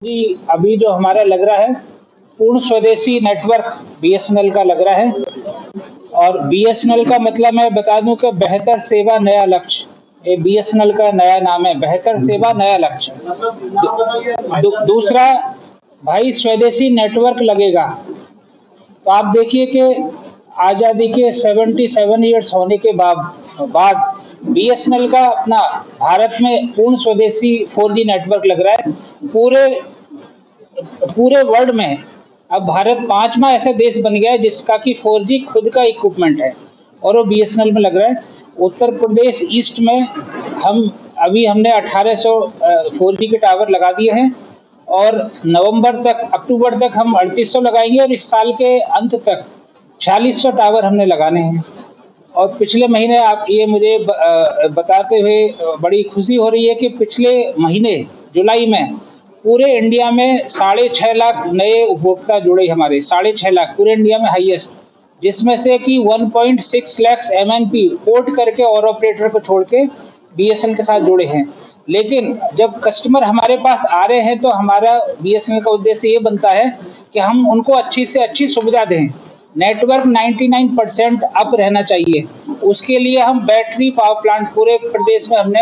जी, अभी जो हमारा लग रहा है पूर्ण स्वदेशी नेटवर्क बीएसएनएल का लग रहा है। और बीएसएनएल का मतलब मैं बता दूं कि बेहतर सेवा नया लक्ष्य, ये बीएसएनएल का नया नाम है, बेहतर सेवा नया लक्ष्य। दूसरा भाई स्वदेशी नेटवर्क लगेगा। तो आप देखिए कि आज़ादी के 77 ईयर्स होने के बाद बीएसएनएल का अपना भारत में पूर्ण स्वदेशी 4G नेटवर्क लग रहा है। पूरे वर्ल्ड में अब भारत 5वां ऐसा देश बन गया है जिसका कि 4G खुद का इक्विपमेंट है और वो बीएसएनएल में लग रहा है। उत्तर प्रदेश ईस्ट में हमने 1800 4G के टावर लगा दिए हैं और अक्टूबर तक हम 3800 लगाएंगे और इस साल के अंत तक 4600 टावर हमने लगाने हैं। और पिछले महीने आप ये मुझे बताते हुए बड़ी खुशी हो रही है कि पिछले महीने जुलाई में पूरे इंडिया में 6.5 लाख नए उपभोक्ता जुड़े, हमारे 6.5 लाख पूरे इंडिया में हाईएस्ट, जिसमें से कि 1.6 लाख MNP पोर्ट करके और ऑपरेटर को छोड़ के बीएसएनएल के साथ जुड़े हैं। लेकिन जब कस्टमर हमारे पास आ रहे हैं तो हमारा बीएसएनएल का उद्देश्य ये बनता है कि हम उनको अच्छी से अच्छी सुविधा दें। नेटवर्क 99% अप रहना चाहिए, उसके लिए हम बैटरी पावर प्लांट पूरे प्रदेश में हमने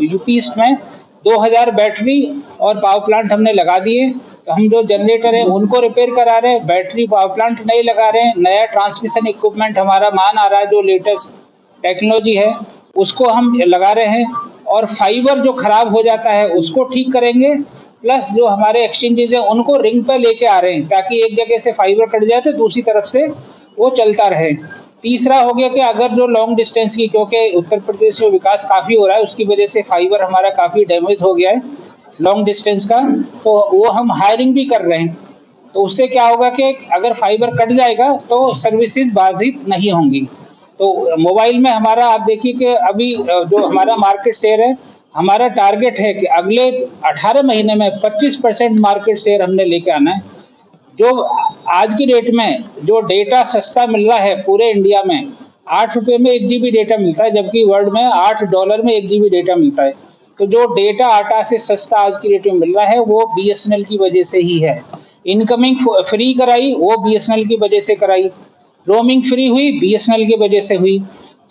यूपी ईस्ट में 2000 बैटरी और पावर प्लांट हमने लगा दिए। तो हम जो जनरेटर है उनको रिपेयर करा रहे हैं, बैटरी पावर प्लांट नए लगा रहे हैं, नया ट्रांसमिशन इक्विपमेंट हमारा मान आ रहा है जो लेटेस्ट टेक्नोलॉजी है उसको हम लगा रहे हैं। और फाइबर जो खराब हो जाता है उसको ठीक करेंगे, प्लस जो हमारे एक्सचेंजेस है उनको रिंग पर लेके आ रहे हैं ताकि एक जगह से फाइबर कट जाए तो दूसरी तरफ से वो चलता रहे। तीसरा हो गया कि अगर जो लॉन्ग डिस्टेंस की, क्योंकि उत्तर प्रदेश में विकास काफ़ी हो रहा है उसकी वजह से फाइबर हमारा काफ़ी डैमेज हो गया है लॉन्ग डिस्टेंस का, तो वो हम हायरिंग भी कर रहे हैं। तो उससे क्या होगा कि अगर फाइबर कट जाएगा तो सर्विसेज बाधित नहीं होंगी। तो मोबाइल में हमारा आप देखिए कि अभी जो हमारा मार्केट शेयर है, हमारा टारगेट है कि अगले 18 महीने में 25% मार्केट शेयर हमने लेके आना है। जो आज की डेट में जो डेटा सस्ता मिल रहा है पूरे इंडिया में, 8 रुपये में 1 GB डेटा मिलता है, जबकि वर्ल्ड में $8 में 1 GB डेटा मिलता है। तो जो डेटा आटा से सस्ता आज की डेट में मिल रहा है वो बीएसएनएल की वजह से ही है। इनकमिंग फ्री कराई वो बीएसएनएल की वजह से कराई, रोमिंग फ्री हुई बीएसएनएल की वजह से हुई।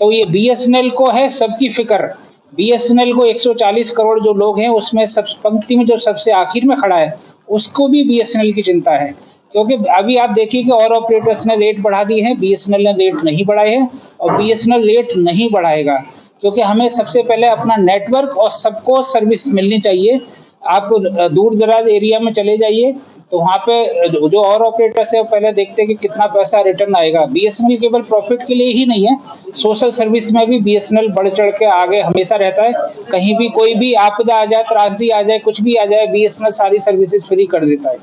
तो ये बीएसएनएल को है सबकी फिक्र। बीएसएनएल को 140 करोड़ जो लोग हैं उसमें सब पंक्ति में जो सबसे आखिर में खड़ा है उसको भी बीएसएनएल की चिंता है। क्योंकि अभी आप देखिए कि और ऑपरेटर्स ने रेट बढ़ा दिए हैं, बीएसएनएल ने रेट नहीं बढ़ाए हैं और बीएसएनएल रेट नहीं बढ़ाएगा, क्योंकि हमें सबसे पहले अपना नेटवर्क और सबको सर्विस मिलनी चाहिए। आप दूर दराज एरिया में चले जाइए तो वहाँ पे जो और ऑपरेटर्स है वो पहले देखते हैं कि कितना पैसा रिटर्न आएगा। बीएसएनएल केवल प्रॉफिट के लिए ही नहीं है, सोशल सर्विस में भी बीएसएनएल बढ़ चढ़ के आगे हमेशा रहता है। कहीं भी कोई भी आपदा आ जाए, त्रासदी आ जाए, कुछ भी आ जाए, बीएसएनएल सारी सर्विसेज फ्री कर देता है।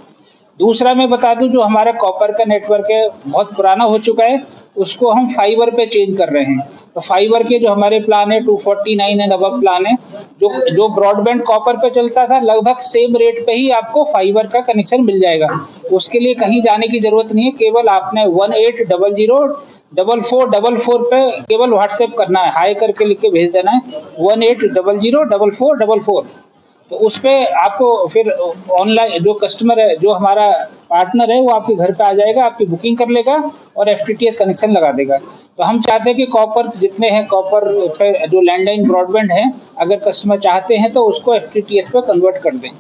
दूसरा मैं बता दूं, जो हमारा कॉपर का नेटवर्क है बहुत पुराना हो चुका है, उसको हम फाइबर पे चेंज कर रहे हैं। तो फाइबर के जो हमारे प्लान है 249 एंड अबव प्लान है, जो ब्रॉडबैंड कॉपर पे चलता था लगभग सेम रेट पे ही आपको फाइबर का कनेक्शन मिल जाएगा। उसके लिए कहीं जाने की जरूरत नहीं है, केवल आपने 1800-4444 पे केवल व्हाट्सएप करना है, हाई करके लिख के भेज देना है 1800-4444। तो उस पर आपको फिर ऑनलाइन जो कस्टमर है, जो हमारा पार्टनर है, वो आपके घर पे आ जाएगा, आपकी बुकिंग कर लेगा और FTTH कनेक्शन लगा देगा। तो हम चाहते हैं कि कॉपर जितने हैं, कॉपर जो लैंडलाइन ब्रॉडबैंड है, अगर कस्टमर चाहते हैं तो उसको FTTH पे कन्वर्ट कर दें।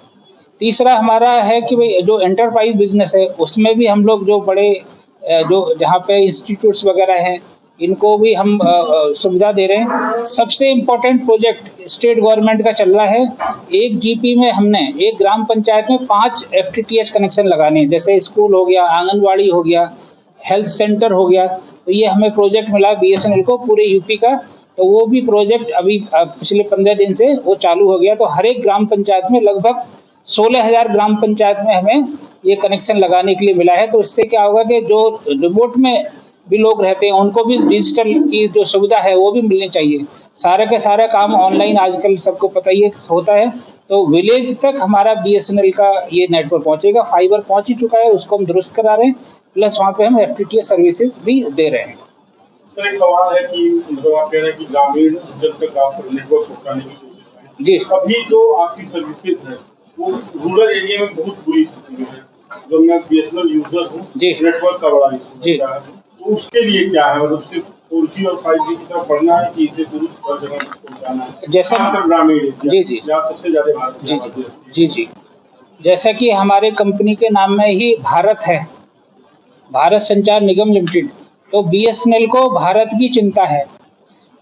तीसरा हमारा है कि भाई जो एंटरप्राइज बिजनेस है उसमें भी हम लोग जो बड़े जो जहाँ पे इंस्टीट्यूट्स वगैरह हैं इनको भी हम सुविधा दे रहे हैं। सबसे इम्पोर्टेंट प्रोजेक्ट स्टेट गवर्नमेंट का चल रहा है। 1 GP में हमने एक ग्राम पंचायत में 5 FTTH कनेक्शन लगाने हैं, जैसे स्कूल हो गया, आंगनवाड़ी हो गया, हेल्थ सेंटर हो गया। तो ये हमें प्रोजेक्ट मिला बीएसएनएल को पूरे यूपी का। तो वो भी प्रोजेक्ट अभी पिछले 15 दिन से वो चालू हो गया। तो हर एक ग्राम पंचायत में लगभग 16,000 ग्राम पंचायत में हमें ये कनेक्शन लगाने के लिए मिला है। तो इससे क्या होगा कि जो रिमोट में भी लोग रहते हैं, उनको भी डिजिटल की जो सुविधा है वो भी मिलनी चाहिए। सारा के सारा काम ऑनलाइन आजकल सबको पता ही है होता है, तो विलेज तक हमारा बीएसएनएल का ये नेटवर्क पहुंचेगा। फाइबर पहुंच ही चुका है, उसको हम दुरुस्त करा रहे हैं, प्लस वहाँ पे हम एफटीटीएच सर्विसेज भी दे रहे हैं। तो एक सवाल है कि मतलब आप कह रहे हैं कि ग्रामीण जब तक आप नेटवर्क पहुंचाने की कोशिश करें, जी, अभी जो आपकी सर्विसेज है वो रूरल एरिया में बहुत बुरी स्थिति में है। जब मैं बीएसएनएल यूजर हूँ, जी, नेटवर्क का बड़ा जी। इशू है, तो उसके लिए क्या है, मतलब सिर्फ 4G और 5G की तरफ बढ़ना है कि इसे दुरुस्त हर जगह पहुंचाना है, जैसा खासकर ग्रामीण एरिया जी, जी, जहाँ सबसे ज्यादा भारत जी, जी, जी, जी। जैसा कि हमारे कंपनी के नाम में ही भारत है, भारत संचार निगम लिमिटेड, तो बीएसएनएल को भारत की चिंता है।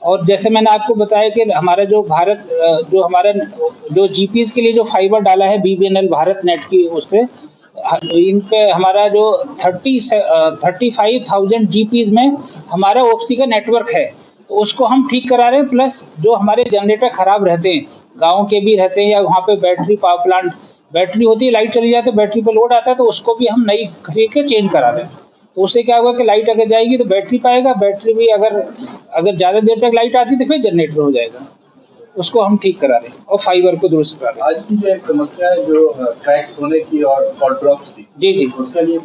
और जैसे मैंने आपको बताया कि हमारा जो भारत जो हमारा जो जीपीज के लिए जो फाइबर डाला है बीबीएनएल भारत नेट की, उससे इन पे हमारा जो 35,000 जीपीज में हमारा ओपसी का नेटवर्क है, तो उसको हम ठीक करा रहे हैं। प्लस जो हमारे जनरेटर खराब रहते हैं, गाँव के भी रहते हैं, या वहाँ पे बैटरी पावर प्लांट बैटरी होती है, लाइट चली जाती है, बैटरी पे लोड आता है, तो उसको भी हम नई खरीद के चेंज करा रहे हैं। तो उससे क्या होगा कि लाइट अगर जाएगी तो बैटरी पाएगा, बैटरी भी अगर ज़्यादा देर तक लाइट आती तो फिर जनरेटर हो जाएगा, उसको हम ठीक करा रहे हैं और फाइबर को दुरुस्त करा रहे हैं। आज की जो एक समस्या है जो ट्रैक्स होने की और कॉल ड्रॉप्स की, जी, जी। उसके लिए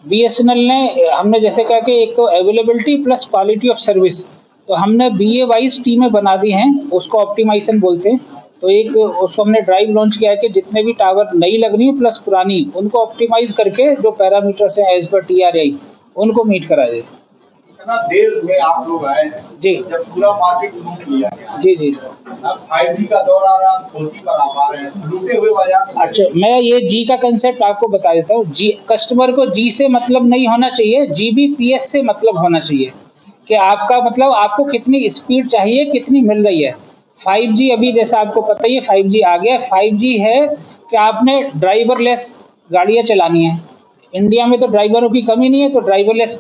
बीएसएनएल ने हमने जैसे कहा कि एक तो availability plus quality of service, तो हमने बीए वाइज टीमें बना दी हैं, उसको ऑप्टिमाइजेशन बोलते हैं। तो एक उसको हमने ड्राइव लॉन्च किया है कि जितने भी टावर नई लग रही है प्लस पुरानी, उनको ऑप्टिमाइज करके जो पैरामीटर्स हैं एज पर टीआरआई उनको मीट करा दे। इतना देर में आप लोग आए हैं जी, जब पूरा मार्केट लूट लिया गया। जी, जी। अब 5G का दौर आ रहा, 4G पर आप आ रहे हैं, लूटे हुए बाजार। अच्छा, मैं ये जी का कंसेप्ट आपको बता देता हूँ। जी, कस्टमर को जी से मतलब नहीं होना चाहिए, जीबीपीएस से मतलब होना चाहिए कि आपका मतलब आपको कितनी स्पीड चाहिए, कितनी मिल रही है। 5G अभी जैसा आपको पता ही है 5G आ गया। 5G है कि आपने ड्राइवरलेस गाड़ियाँ चलानी है। इंडिया में तो ड्राइवरों की कमी नहीं है, तो ड्राइवरलेस